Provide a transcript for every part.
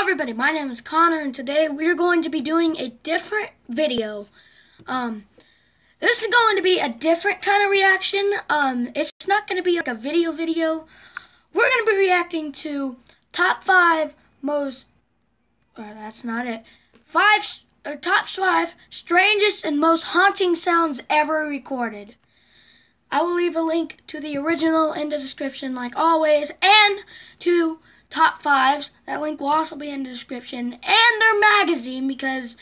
everybody, my name is Connor and today we're going to be doing a different video. This is going to be a different kind of reaction. It's not going to be like a video. We're going to be reacting to top 5 most, that's not it, top 5 strangest and most haunting sounds ever recorded. I will leave a link to the original in the description like always, and to top 5s. That link will also be in the description, and their magazine, because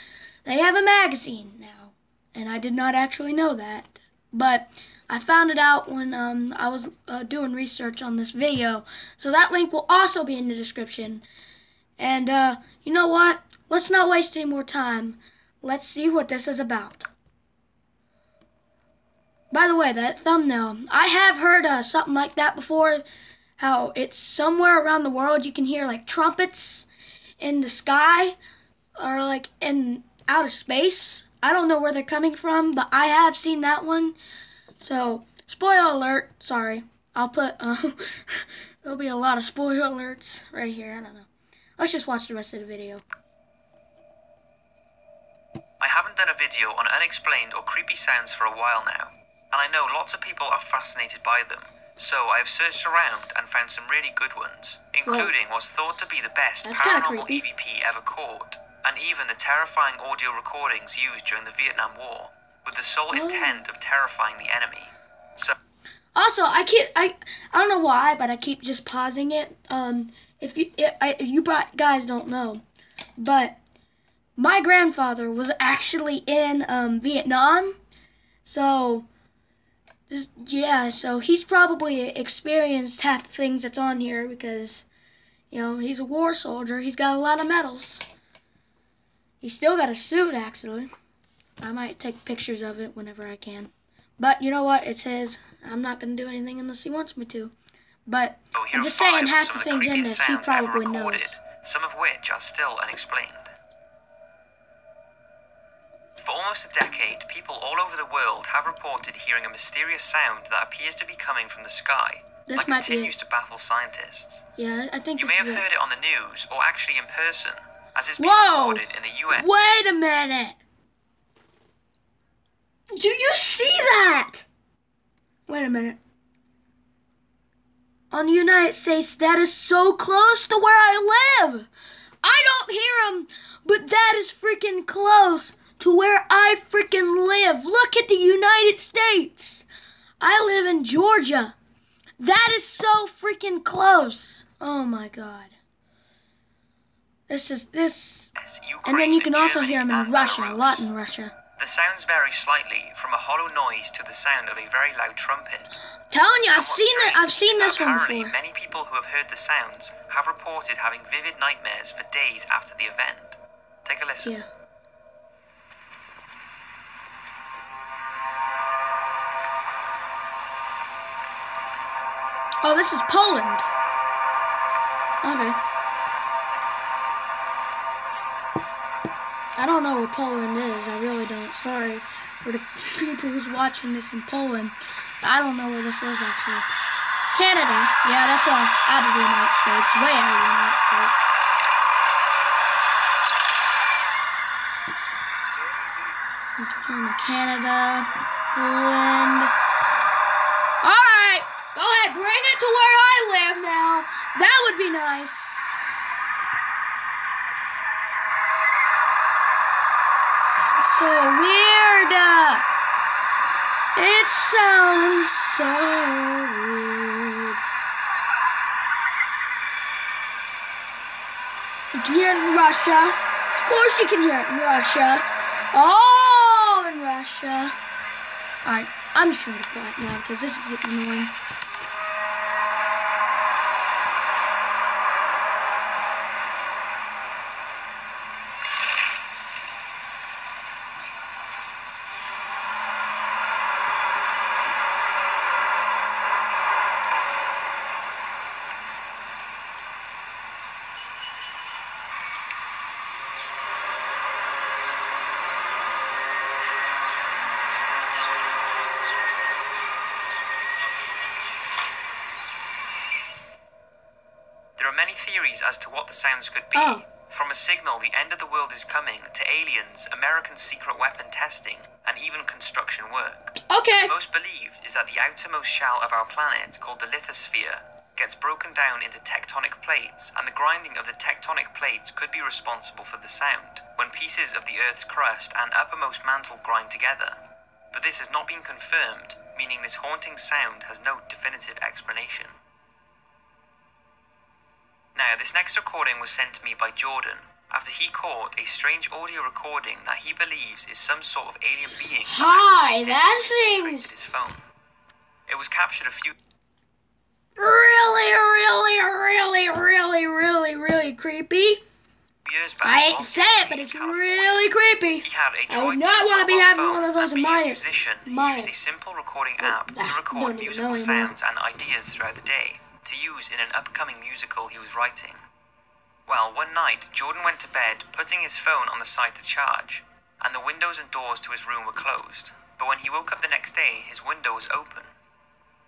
they have a magazine now, and I did not actually know that, but I found it out when I was doing research on this video, so that link will also be in the description. And you know what, let's not waste any more time. Let's see what this is about. By the way, that thumbnail, I have heard something like that before, how it's somewhere around the world you can hear like trumpets in the sky or like in outer space. I don't know where they're coming from, but I have seen that one. So, spoiler alert, sorry. I'll put, there'll be a lot of spoiler alerts right here, I don't know. Let's just watch the rest of the video. I haven't done a video on unexplained or creepy sounds for a while now, and I know lots of people are fascinated by them. So I've searched around and found some really good ones, including what's thought to be the best paranormal EVP ever caught, and even the terrifying audio recordings used during the Vietnam War, with the sole intent of terrifying the enemy. So also, I don't know why, but I keep just pausing it. If you guys don't know, but my grandfather was actually in Vietnam, so so he's probably experienced half the things that's on here because, you know, he's a war soldier. He's got a lot of medals. He's still got a suit, actually. I might take pictures of it whenever I can. But you know what? It says I'm not going to do anything unless he wants me to. But I'm just saying half the things in this he probably knows. Some of which are still unexplained. For almost a decade, people all over the world have reported hearing a mysterious sound that appears to be coming from the sky, that continues to baffle scientists. Yeah, I think you may have heard it on the news, or actually in person, as it's been recorded in the US. Wait a minute! Do you see that? Wait a minute. On the United States, that is so close to where I live! I don't hear them, but that is freaking close to where I freaking live. Look at the United States. I live in Georgia. That is so freaking close. Oh my God. This. And then you can also hear them in Russia, a lot in Russia. The sounds vary slightly from a hollow noise to the sound of a very loud trumpet. Telling you, I've seen this one before. Many people who have heard the sounds have reported having vivid nightmares for days after the event. Take a listen. Yeah. Oh, this is Poland. Okay. I don't know where Poland is. I really don't. Sorry for the people who's watching this in Poland. I don't know where this is, actually. Canada. Yeah, that's out of the United States. Way out of the United States. Canada. Poland. Alright. Go ahead, bring it to where I live now. That would be nice. Sounds so weird. It sounds so weird. You can hear it in Russia. Of course you can hear it in Russia. Oh, in Russia. Alright, I'm just going to quiet now because this is getting annoying. There are many theories as to what the sounds could be. From a signal the end of the world is coming, to aliens, American secret weapon testing, and even construction work. Okay. The most believed is that the outermost shell of our planet, called the lithosphere, gets broken down into tectonic plates, and the grinding of the tectonic plates could be responsible for the sound, when pieces of the Earth's crust and uppermost mantle grind together. But this has not been confirmed, meaning this haunting sound has no definitive explanation. Now, this next recording was sent to me by Jordan, after he caught a strange audio recording that he believes is some sort of alien being Hi, that that activated thing's his phone. It was captured a few really creepy. years back. I hate to whilst say he was it, but in it's California. really creepy. He had a I would Droid not 2 want to be mobile having phone, one of those and in being a my musician, he used a simple recording app to record don't even musical know anymore. sounds and ideas throughout the day, to use in an upcoming musical he was writing. Well, one night, Jordan went to bed, putting his phone on the side to charge, and the windows and doors to his room were closed. But when he woke up the next day, his window was open.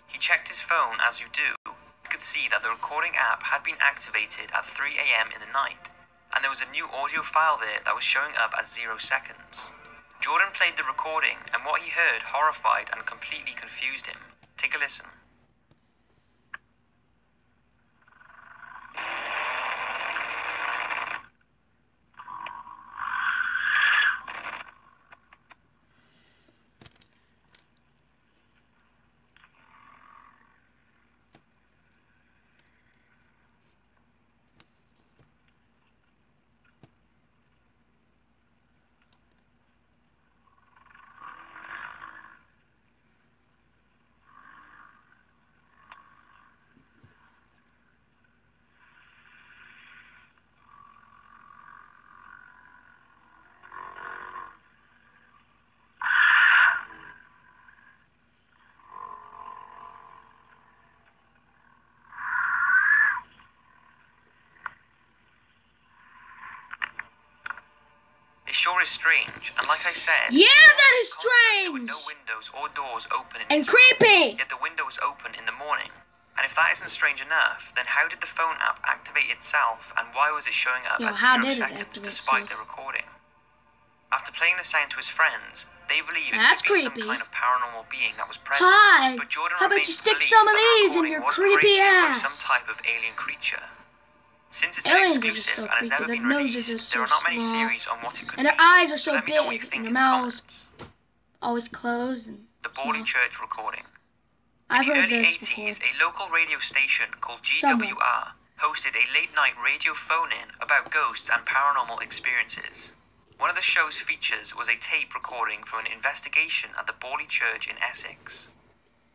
He checked his phone, as you do, and could see that the recording app had been activated at 3 a.m. in the night, and there was a new audio file there that was showing up as 0 seconds. Jordan played the recording, and what he heard horrified and completely confused him. Take a listen. It sure is strange, and like I said, Yeah, that is there were strange. no windows or doors open in And his room, creepy. yet the window was open in the morning. And if that isn't strange enough, then how did the phone app activate itself, and why was it showing up Yeah, at how 0 did it seconds activate despite itself? the recording? After playing the sound to his friends, they believe it That's could be creepy. some kind of paranormal being that was present. Hi. But Jordan How about you remains to stick believe some of that the these in recording your was creepy created by ass? some type of alien creature. Since it's Aliens are exclusive so and has never creepy. been Their noses released, are there so are not many small. theories on what it could And be. their eyes are so Let me know what you big, think and in their the mouths comments. always closed. And The Bawley Church recording. I've In the heard early this 80s, before. a local radio station called Somewhere. GWR hosted a late-night radio phone-in about ghosts and paranormal experiences. One of the show's features was a tape recording from an investigation at the Bawley Church in Essex.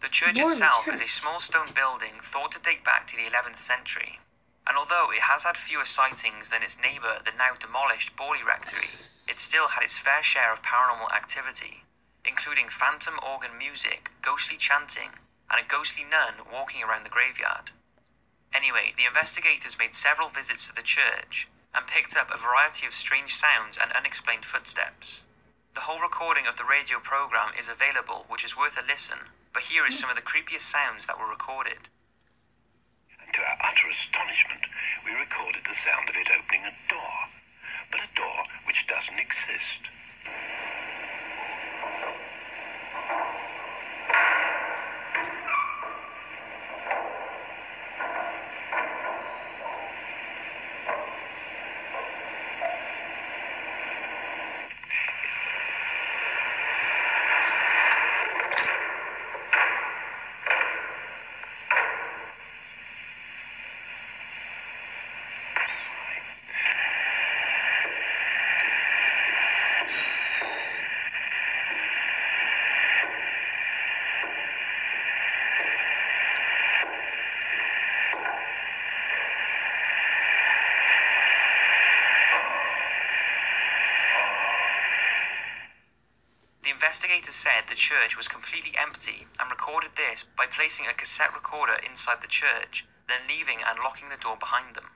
The church Bawley itself Church. is a small stone building thought to date back to the 11th century, and although it has had fewer sightings than its neighbour, the now demolished Bawley Rectory, it still had its fair share of paranormal activity, including phantom organ music, ghostly chanting, and a ghostly nun walking around the graveyard. Anyway, the investigators made several visits to the church and picked up a variety of strange sounds and unexplained footsteps. The whole recording of the radio program is available, which is worth a listen, but here is some of the creepiest sounds that were recorded. To our utter astonishment, we recorded the sound of it opening a door, but a door which doesn't exist. The investigators said the church was completely empty and recorded this by placing a cassette recorder inside the church, then leaving and locking the door behind them.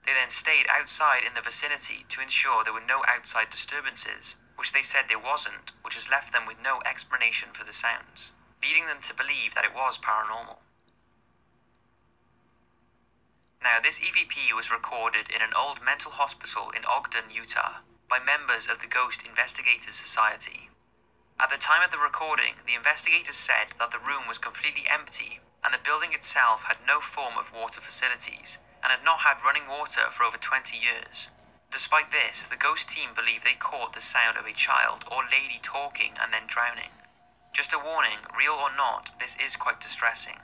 They then stayed outside in the vicinity to ensure there were no outside disturbances, which they said there wasn't, which has left them with no explanation for the sounds, leading them to believe that it was paranormal. Now, this EVP was recorded in an old mental hospital in Ogden, Utah, by members of the Ghost Investigators Society. At the time of the recording, the investigators said that the room was completely empty and the building itself had no form of water facilities and had not had running water for over 20 years. Despite this, the ghost team believe they caught the sound of a child or lady talking and then drowning. Just a warning, real or not, this is quite distressing.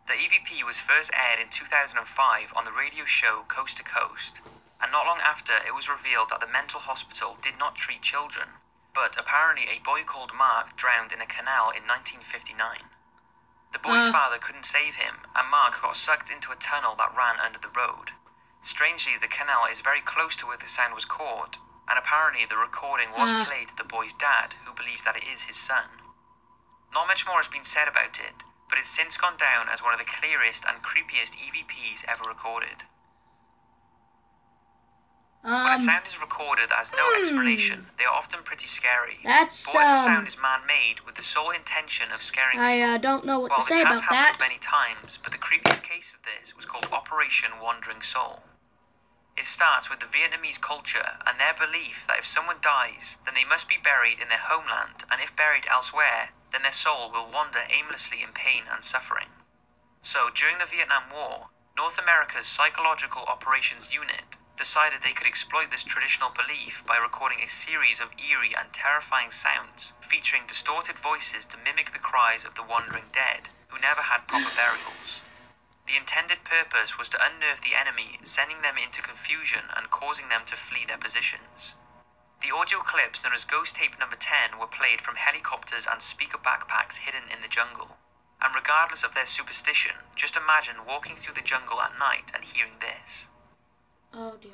The EVP was first aired in 2005 on the radio show Coast to Coast, and not long after it was revealed that the mental hospital did not treat children, but apparently a boy called Mark drowned in a canal in 1959. The boy's father couldn't save him, and Mark got sucked into a tunnel that ran under the road. Strangely, the canal is very close to where the sound was caught, and apparently the recording was played to the boy's dad, who believes that it is his son. Not much more has been said about it, but it's since gone down as one of the clearest and creepiest EVPs ever recorded. When a sound is recorded that has no explanation, they are often pretty scary. But what if a sound is man-made with the sole intention of scaring people? I don't know what to say about that. Well, this has happened many times, but the creepiest case of this was called Operation Wandering Soul. It starts with the Vietnamese culture and their belief that if someone dies, then they must be buried in their homeland, and if buried elsewhere, then their soul will wander aimlessly in pain and suffering. So, during the Vietnam War, North America's Psychological Operations Unit decided they could exploit this traditional belief by recording a series of eerie and terrifying sounds, featuring distorted voices to mimic the cries of the wandering dead, who never had proper burials. The intended purpose was to unnerve the enemy, sending them into confusion and causing them to flee their positions. The audio clips known as Ghost Tape Number 10 were played from helicopters and speaker backpacks hidden in the jungle. And regardless of their superstition, just imagine walking through the jungle at night and hearing this. Oh dear.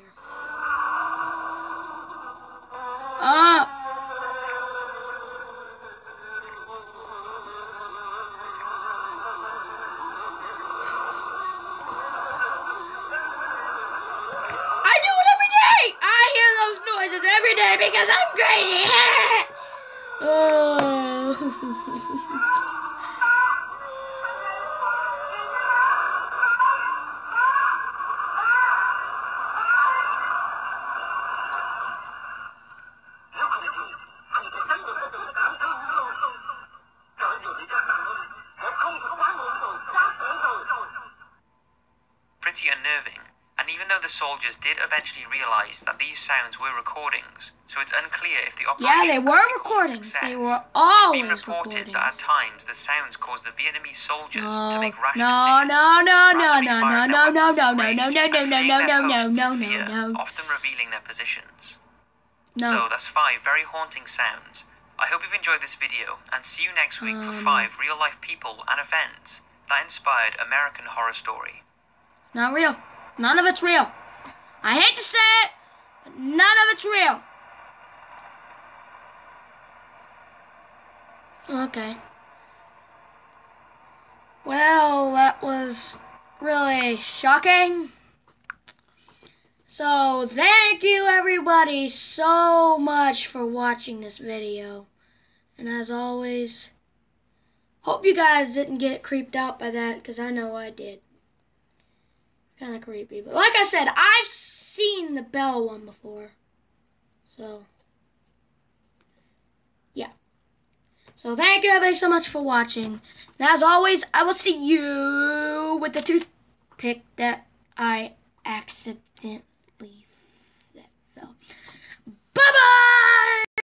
Every day because I'm crazy. Pretty unnerving. And even though the soldiers did eventually realize that these sounds were recordings, so it's unclear if the operation they were recordings. They were always recordings. It's been reported that at times the sounds caused the Vietnamese soldiers to make rash decisions. Often revealing their positions. So that's 5 very haunting sounds. I hope you've enjoyed this video, and see you next week for 5 real-life people and events that inspired American Horror Story. Not real. None of it's real. I hate to say it, but none of it's real. Okay. Well, that was really shocking. So, thank you everybody so much for watching this video. And as always, hope you guys didn't get creeped out by that, because I know I did. Kind of creepy, but like I said, I've seen the bell one before, so yeah. So thank you everybody so much for watching, and as always, I will see you with the toothpick that I accidentally